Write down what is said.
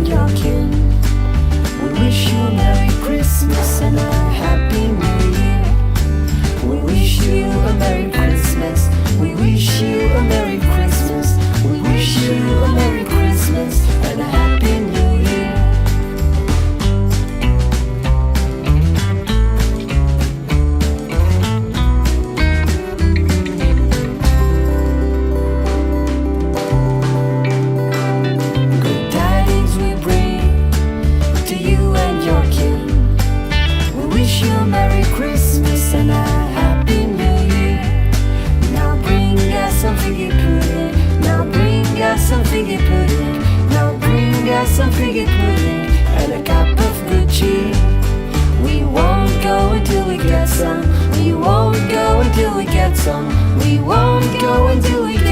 and your kin. We wish you a Merry Christmas and a Happy New Year. We wish you a Merry Christmas. We wish you a Merry Christmas. We wish you a Merry Christmas and a Happy New Year. Good tidings we bring to you and your kin. We wish you a Merry Christmas and a Happy New Year. Now bring us some figgy pudding. Now bring us some figgy pudding. Now bring us some figgy pudding and a cup of good cheer. We won't go until we get some. We won't go until we get some. We won't go until we get some.